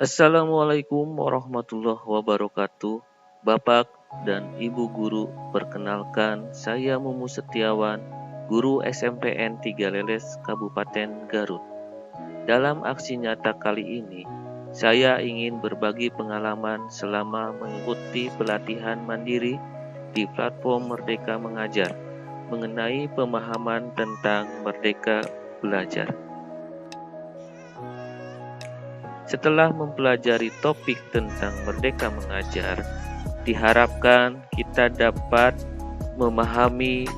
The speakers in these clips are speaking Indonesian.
Assalamualaikum warahmatullahi wabarakatuh. Bapak dan Ibu guru, perkenalkan saya Mumu Setiawan, guru SMPN 3 Leles Kabupaten Garut. Dalam aksi nyata kali ini, saya ingin berbagi pengalaman selama mengikuti pelatihan mandiri di platform Merdeka Mengajar mengenai pemahaman tentang Merdeka Belajar. Setelah mempelajari topik tentang Merdeka Mengajar, diharapkan kita dapat memahami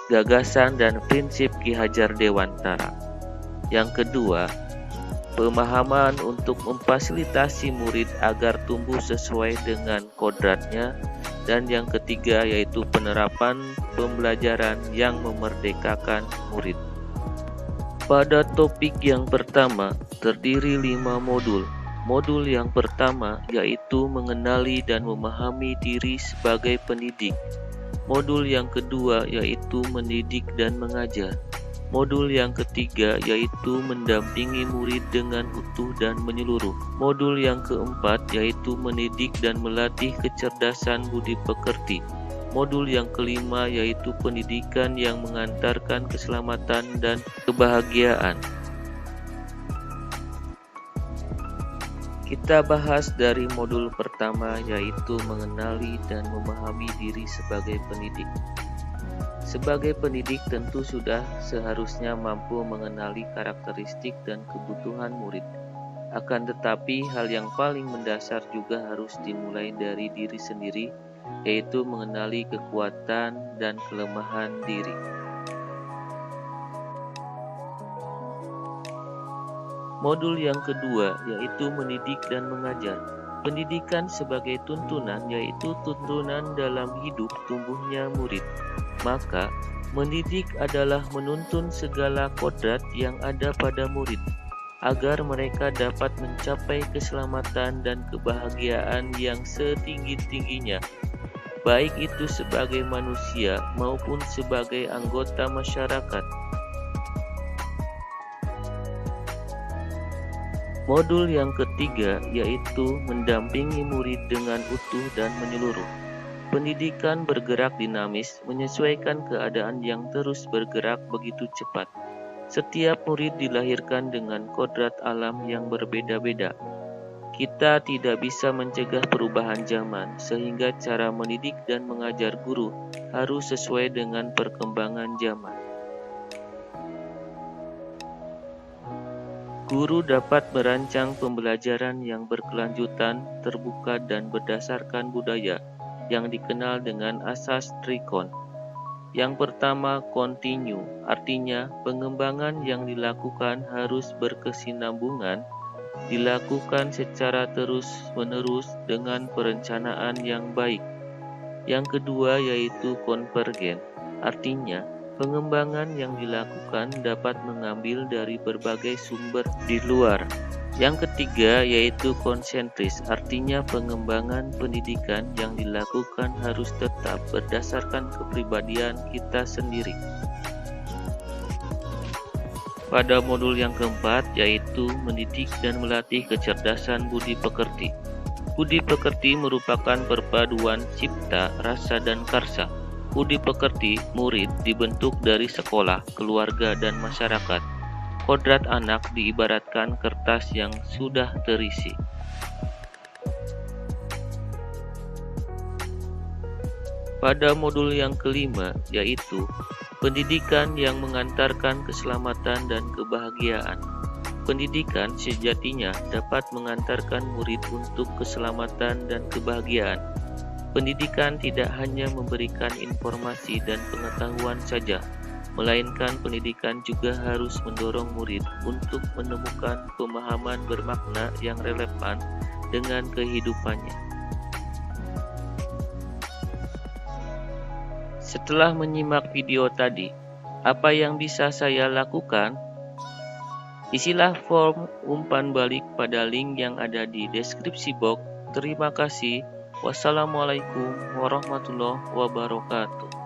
gagasan dan prinsip Ki Hajar Dewantara. Yang kedua, pemahaman untuk memfasilitasi murid agar tumbuh sesuai dengan kodratnya. Dan yang ketiga yaitu penerapan pembelajaran yang memerdekakan murid. Pada topik yang pertama, terdiri 5 modul. Modul yang pertama yaitu mengenali dan memahami diri sebagai pendidik. Modul yang kedua yaitu mendidik dan mengajar. Modul yang ketiga yaitu mendampingi murid dengan utuh dan menyeluruh. Modul yang keempat yaitu mendidik dan melatih kecerdasan budi pekerti. Modul yang kelima yaitu pendidikan yang mengantarkan keselamatan dan kebahagiaan. Kita bahas dari modul pertama yaitu mengenali dan memahami diri sebagai pendidik. Sebagai pendidik tentu sudah seharusnya mampu mengenali karakteristik dan kebutuhan murid. Akan tetapi hal yang paling mendasar juga harus dimulai dari diri sendiri, yaitu mengenali kekuatan dan kelemahan diri. Modul yang kedua yaitu mendidik dan mengajar. Pendidikan sebagai tuntunan yaitu tuntunan dalam hidup tumbuhnya murid. Maka, mendidik adalah menuntun segala kodrat yang ada pada murid, agar mereka dapat mencapai keselamatan dan kebahagiaan yang setinggi-tingginya, baik itu sebagai manusia maupun sebagai anggota masyarakat. Modul yang ketiga yaitu mendampingi murid dengan utuh dan menyeluruh. Pendidikan bergerak dinamis, menyesuaikan keadaan yang terus bergerak begitu cepat. Setiap murid dilahirkan dengan kodrat alam yang berbeda-beda. Kita tidak bisa mencegah perubahan zaman, sehingga cara mendidik dan mengajar guru harus sesuai dengan perkembangan zaman. Guru dapat merancang pembelajaran yang berkelanjutan, terbuka dan berdasarkan budaya, yang dikenal dengan asas Trikon. Yang pertama, continue, artinya pengembangan yang dilakukan harus berkesinambungan, dilakukan secara terus-menerus dengan perencanaan yang baik. Yang kedua yaitu konvergen, artinya pengembangan yang dilakukan dapat mengambil dari berbagai sumber di luar. Yang ketiga yaitu konsentris, artinya pengembangan pendidikan yang dilakukan harus tetap berdasarkan kepribadian kita sendiri. Pada modul yang keempat yaitu mendidik dan melatih kecerdasan budi pekerti. Budi pekerti merupakan perpaduan cipta, rasa, dan karsa. Budi pekerti murid dibentuk dari sekolah, keluarga, dan masyarakat. Kodrat anak diibaratkan kertas yang sudah terisi. Pada modul yang kelima yaitu pendidikan yang mengantarkan keselamatan dan kebahagiaan. Pendidikan sejatinya dapat mengantarkan murid untuk keselamatan dan kebahagiaan. Pendidikan tidak hanya memberikan informasi dan pengetahuan saja, melainkan pendidikan juga harus mendorong murid untuk menemukan pemahaman bermakna yang relevan dengan kehidupannya. Setelah menyimak video tadi, apa yang bisa saya lakukan? Isilah form umpan balik pada link yang ada di deskripsi box. Terima kasih. Wassalamualaikum warahmatullahi wabarakatuh.